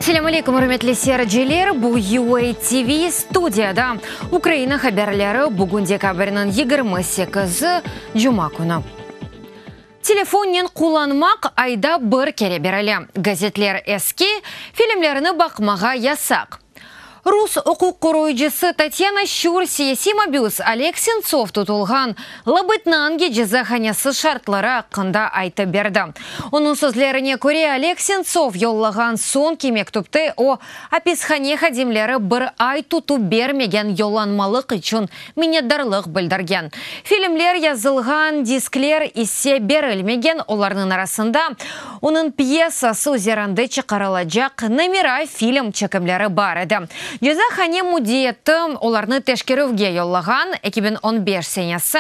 Ассаламу алейкум, урмәтле сәрҗеләр. Бу UA TV студияда Украина хәбәрләре бүген декабрьнең 28 Җума көне. Телефоннан кулланмак айда бер кәре бирелә. Газетлар эски, фильмларны бакмага ясак. Рус hukuk koruyucusu Татьяна Щур siyasi мобюс Олег Сенцов tutulgan Лабытнанги cezahanyası şartları hakkında айтып берді. Onun sözlerine göre Олег Сенцов yolлаган sonki mektupta o hapishane xadimleri bir ay tutup bermegen yollanmalık için minnettarlık bildirgen. Filmler yazılgan diskler ise berilmegen, onların arasında onun piyesası üzerinde çıkarılacak numara film çekimleri бар еді. Cezahane müdüriyeti onlarını teşkirövge yollagan 2015 senesi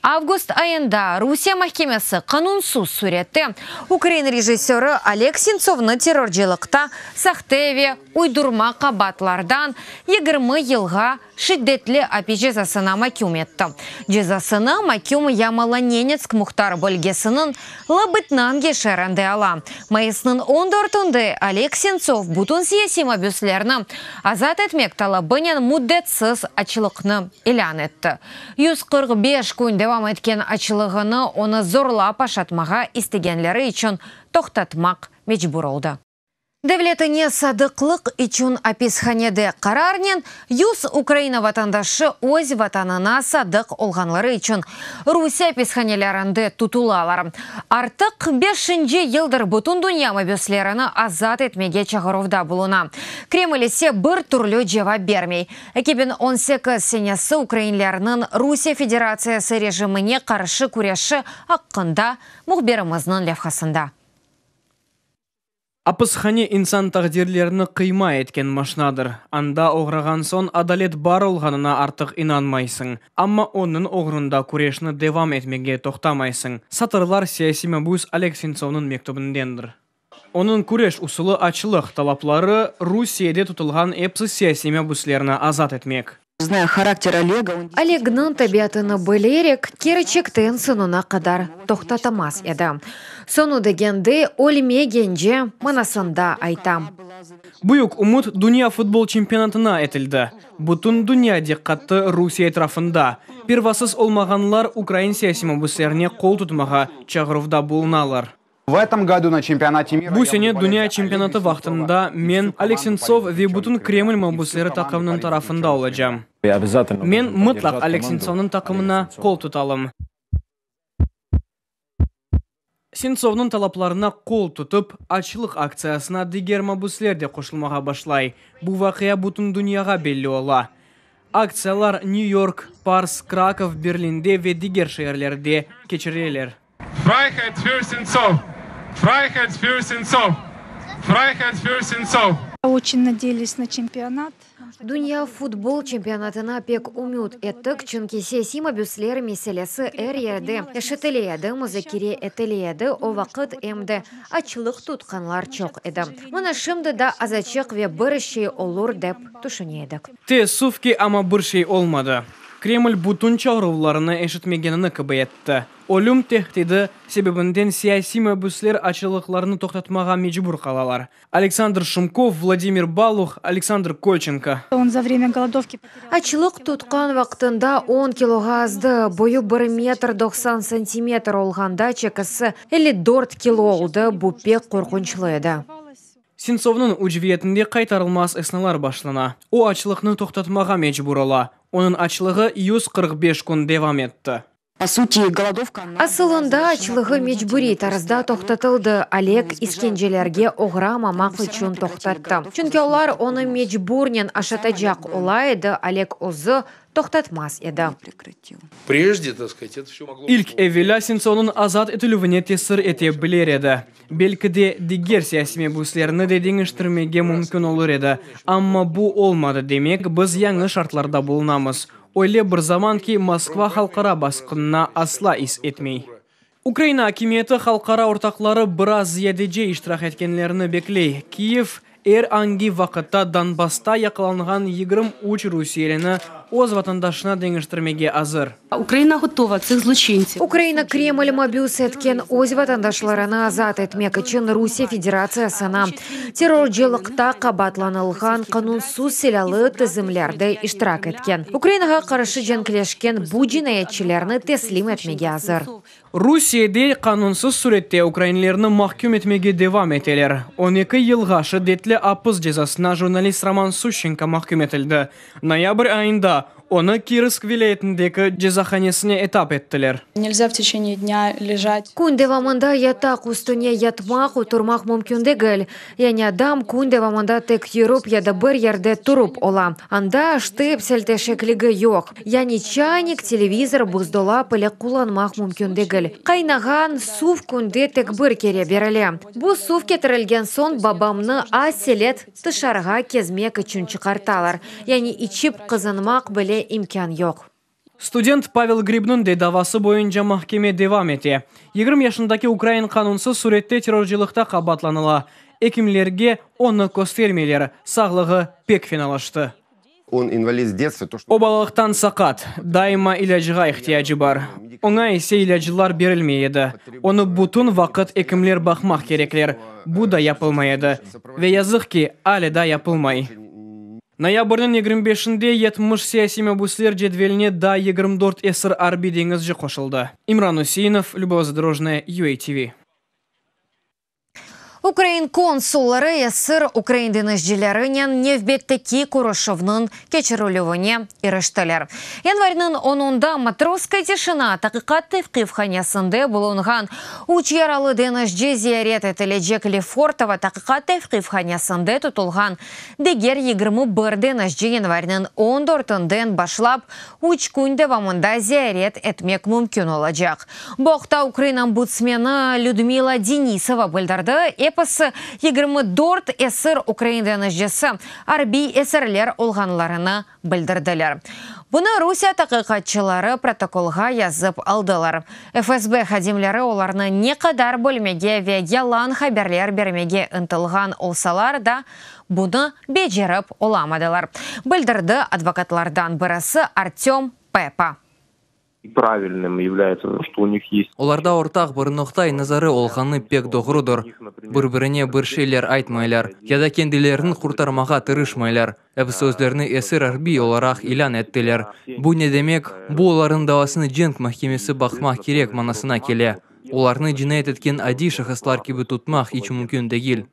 avgust ayında Rusya mahkemesi kanunsuz surette Ukrayna rejissörü Олег Сенцовны terörcülükte sahte ve uydurma kabatlardan 20 yılga şiddetli hapis cezasına mahkum etti. Cezasını mahkum Yamalanenetsk muhtar bölgesinin Labытнанги şehrinde ala. Mayısının 14'ünde Олег Сенцов bütün siyasi mobüslerini azat etmek talabının müddetsiz açılıkını ilan etti. 145 gün devam etken açılığını onu zorlap aşatmağa istegenleri için toxtatmak mecbur oldu. Devletine sadıklık için hapishanede kararnen 100 Ukrayna vatandaşı öz vatanına sadık olganları için Rusya hapishanelerinde tutulalar. Artık 5. yıldır bütün dünya mobüslerini azat etmege çağırıvda buluna. Kreml ise bir türlü cevap vermey. 2018 senesi Ukraynalarının Rusya Federasyası rejimine karşı kuryaşı hakkında muhbirimizin levhasında. Апысхане инсан тагдирлеріні қима еткен машинадыр. Анда оғраған сон адалет бар олғанына артық инанмайсың. Амма оның оғрында күрешіні девам етмеге тоқтамайсың. Сатырлар саяси мобюс Олег Сенцовның мектубындендір. Оның күреш усулы ачылық талаплары Русияде тұтылған эпсі саяси мобюслеріні азат етмек. Зная характер Олега, Олегның табиатыны білерек, керечектен сынына қадар тоқтатамас еді. Сону дегенде өлмегенже манасында айтам. Бұйық ұмыт дүния футбол чемпионатына етілді. Бұтын дүния декқатты Русия етрафында. Первасыз олмағанлар Украин саяси мобюслеріне қол тұтмаға чағырывда болыналар. В этом году на чемпионате мира... Бұл сене дүния чемпионаты вақтында мен Олег Сенцов ве бұтын Кремль мобюслері тақымның тарафында олачам. Мен мұтлақ Олег Сенцовның тақымына қол тұталым. Сенцовның талапларына қол тұтып, ачылық акциясына дигер мобюслер де қошылмаға башлай. Бұл вақия бұтын дүнияға белі ола. Акциялар Нью-Йорк, Парс, Краков, Берлинде ве дигер шehirlerde кечірелер. Freiheit für Сенцов! Freiheit für Сенцов! Freiheit für Сенцов! Очень надеялись на чемпионат. Dünya futbol çempionatına pek umut ettik, çünkü siyasi mobüsler meselesi her yerde eşitiliyedi, müzakere etiliyedi, o vakit emde açılık tutkanlar çok edi. Mana şimdi de azıcık ve bir şey olur dep düşünedik. Teessüf ki ama bir şey olmadı. Kreml bütün çağrılarını eşitmegenini kıbayetті. Ölüm tehdidi sebebinden siyasi mobüsler açılıklarını toxtatmağa mecbur kalalar. Alexander Shumkov, Vladimir Baluch, Alexander Kolchenko. Он за время голодовки Açılık tutkan vaktında 10 kiloga azdı, boyu 1 metr 90 santimetr olganda çekisi 54 kilo oldu, bu pek korkunçlu edi. Сенцовның үжвиетінде қайтарылмас ысналар башлана. O açılıkны toxtatmağa mecbur ola. Onun açılığı 145 gün devam etti. по сути, голодовка... Asılında açılığı mecburi tarzda toxtatıldı. Олег işkencelerge uğramamak için toxtattı. Çünkü onlar onu mecburen aşatacak olaydı, Олег özü toxtatmaz edi. Прежде, так сказать, это все могло... İlk evvela Сенцовның azat etülüvіне tesir ете biler еді. Belki de diğer siyasi mebuslerini de değiştirmege mümkün olur еді. Ama bu olmadı demek, biz yanlış şartlarda bulunamız. Öyle bir zaman ki Moskva halkara baskınına asla is etmey. Ukrayna hakimiyeti halkara ortakları biraz ziyadece iştirak etkenlerini bekley. Kiev angi vakitta Donbass'ta yakalangan 23 Rusiyelini оз ватандашына деңіштірмеге азыр. Украина готова цих злочинців. Украина Кремль мобюс эткен өз ватандашларына азат этмек için Русия Федерациясына террорчылыкта кабатланылган канунсуз селялы тізімлерді иштирак эткен. Украинаға каршы женкелешкен бу жинаятчыларны теслим этмеге азыр. Русияде канунсыз суретте украинлерні махкум etmege devam eteler. 12 yılға şiddetli apız cezasına jurnalist Roman Сущенко mahkum etildi. Ноябрь ayında onu Кировск vilayetindeki cezahanesine etap ettiler. Нельзя в течение дня лежать. Күн девамында ятак устуне ятмақ утурмақ мүмкін дегіл. Яни адам күн девамында тек йөріп яда бір ерде тұрып ола. Анда штып селтешеклігі yok. Яни чайник, телевизор, бұздола пілі құланмақ мүмкін дегіл. Қайнаған сув күнде тек бір кере берілі. Бұл сув кетірілген сон бабамны аселет тышарға кезмек үшін чықарталар. Яни ичіп қызынмақ біле imkan yok. Студент Павел Грибнун де давасы boyunca mahkeme devam etti. 20 yaşındaki Ukrayn kanunsuz surette terörcülükte kabatlanıla. Ekimlerge onu göstermeler, sağlığı pek fenalaştı. O balıktan sakat, daima ilacıga ihtiyacı var. Ona ise ilacılar verilmeyedi. Onu bütün vakit ekimler bakmak gerekler. Bu da yapılmaydı. Ve yazık ki hala da yapılmay. Ноябрьнын 25-інде 70 саяси мәбүслер жедвеліне да 24 эсір арби деңізжі қошылды. Имран Усейнов, Любовь Задорожная, UATV. Украин консуллары эсір Украин денежжилерінен невбеттеки Курошовның кечірулівіне иріштілер. Январьнын 10-да матроскай тишина тақиқатты вқивханясынды болунган уч яралы денежжи зиярет етіледжек Лефортова тақиқатты вқивханясынды тұтылған дегер 21 денежжи январьнын 14-ден башлап уч күнде вамында зиярет етмек мүмкін олajak. Боқта Украин омбудсмені Людмила Денисова білдірді, Епасы 24 эсір Украин денежжесі арби эсірлер олғанларына білдірділер. Бұны Русия тақиқатчылары протоколға язып алдылар. ФСБ хадимлері оларны не қадар бөлмеге ве ялан хаберлер бермеге ұнтылған олсалар да бұны бежеріп оламадылар. Білдірді адвокатлардан бірісі Артем Пепа. Правильным является то, что у них есть. Оларда ортақ бір нұқтай назары олғаны пек доғырудыр. Бір-біріне бір шейлер айтмайлар. Яда кенділерін құртармаға тырышмайлар. Сөздеріні әсір арби оларақ илан әттілер. Бұл не демек? Бұл оларын давасыны женг махкемесі бақмақ керек манасына келе. Оларны жинайт еткен ади шахыслар кебі тұтмақ ич мүмкін дегіл.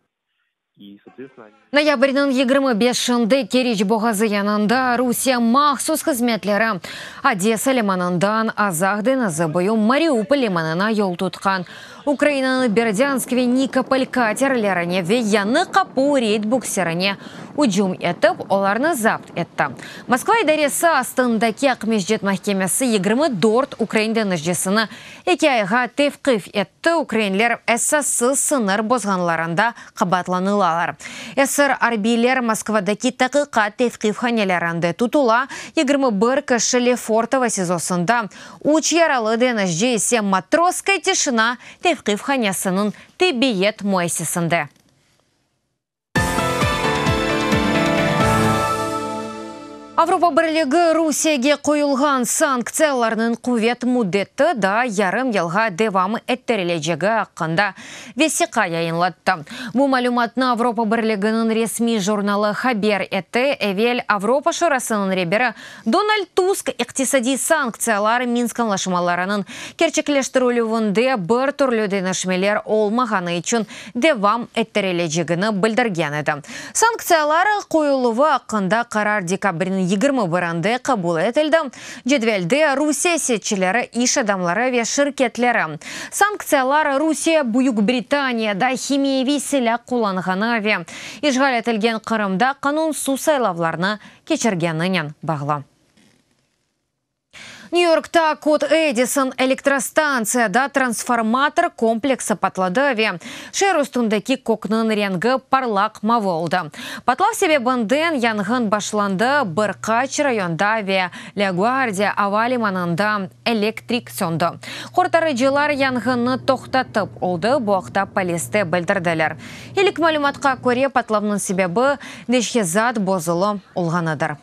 Ноябрьнын 25-шінде Кереч боғазы янында Русия махсус қызметлері Одесса лиманындан Азақ денізі бойы Мариуполь лиманына yol тұтқан. Украинаны Бердянск ве Никополь катерлеріне ве яны қапу рейд буксеріне уджум етіп, оларны запт етті. Москва идаресі астындаки ақмеждет махкемесі 24 Украин денеждесіні еке айға тевқif етті. Украинлер әссасы сыныр бозғанларында қабатланылалар. Әсір арбилер Москвадаки тақиқат тевқif ханелерінде тұтула 21 кіші Лефортова сезосында уч яралы денежде есе матроскай тишина тевқif ханясының тебиет муэсесінде. Авропа бірлігі Русияге қойылған санкцияларының құвет мұдетті да ярым елға девамы әттерележегі аққанда весіқа яйынлатты. Бұл малюматны Авропа бірлігінің ресми журналы хабер етті. Эвел Авропа шорасының ребері Дональд Туск иқтисади санкциялар Минск анлашмаларының керчеклештірілуінде бір түрлі денешмелер олмағаны үшін девам әттерележегіні білдірген еді. Санкциялары қойылуы аққанда қарар декабрінің 21-інде қабыл етілді. Жедвелде Русия сетчілері, иш адамлары ве шirketlері. Санкциялар Русия Бүйік Британияда химиеви сілі қоланғаны ве ишғал етілген Қырымда қанунсыз сайлауларны кечіргенінен бағлы. Нью-Йоркта код Эдисон электростанцияда трансформатор комплекса патладыве. Шер үстіндегі кокнын ренгі парлақ маволды. Патлав себебінден янгын башланды бір қач районда ве Лягвардия авалиманында электрик сөнді. Қортарыжылар янгынны тоқтатып олды, бұақта полисті білдірділер. Елік мәліматқа көре патлавның себебі нешхезат бозылы олғаныдыр.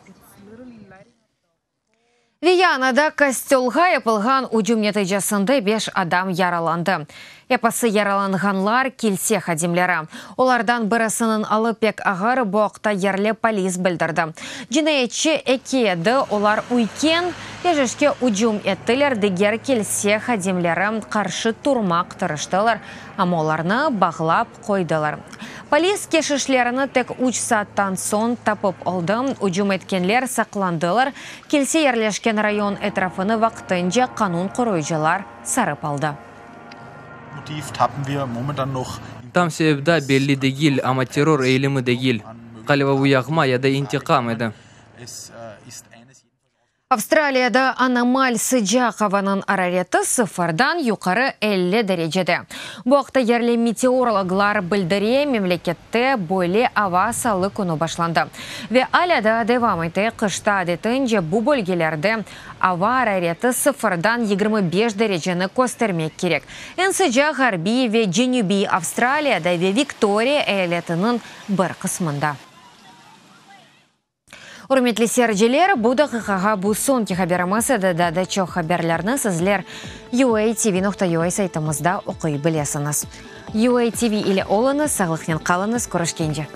Виянада костелга yapılgan уджум нәтижесінде 5 адам яраланды. Япасы яраланғанлар келсе хадимлері. Олардан бірісінің алып пек ағыр боқта ерлі полис білдірді. Жинайетші екеді олар уйкен ежішке уджум еттілер дегер келсе хадимлері қаршы тұрмақ тұрыштылар, ама оларны бағлап қойдылар. Полис кешішлеріні тек 3 сааттан сон тапып алды. Уджум еткенлер сақландылар. Келсе ерлешкен район этрафыны вақтынже қанун құройжылар сарып алды. Там себепда белли дегил, ама террор eylemi дегил. Қалева уяғма яда интиқам еді. Австралияда аномаль sıcak havanın arareті sıfırdan yukarı 50 derecede. Bu haqta yerli meteorologlar bildiре memlekette böyle hava salı kunu başlandı. Ve alada devam etti. Kışta adetince bu bölgelerde hava arareti sıfırdan 25 dereceni göstermek gerek. En sıcak Harbi ve Cenubi Avstraliyada ve Victoria eyaletinin bir kısmında. Урметлі серджелер, бұл дақиқаға бұл сонки хаберімасы да чоқ хаберлерні сізлер UATV.ua сайтымызда оқи білесіңіз. UATV или олыңыз, сағылықнен қалыңыз, көрішкенде.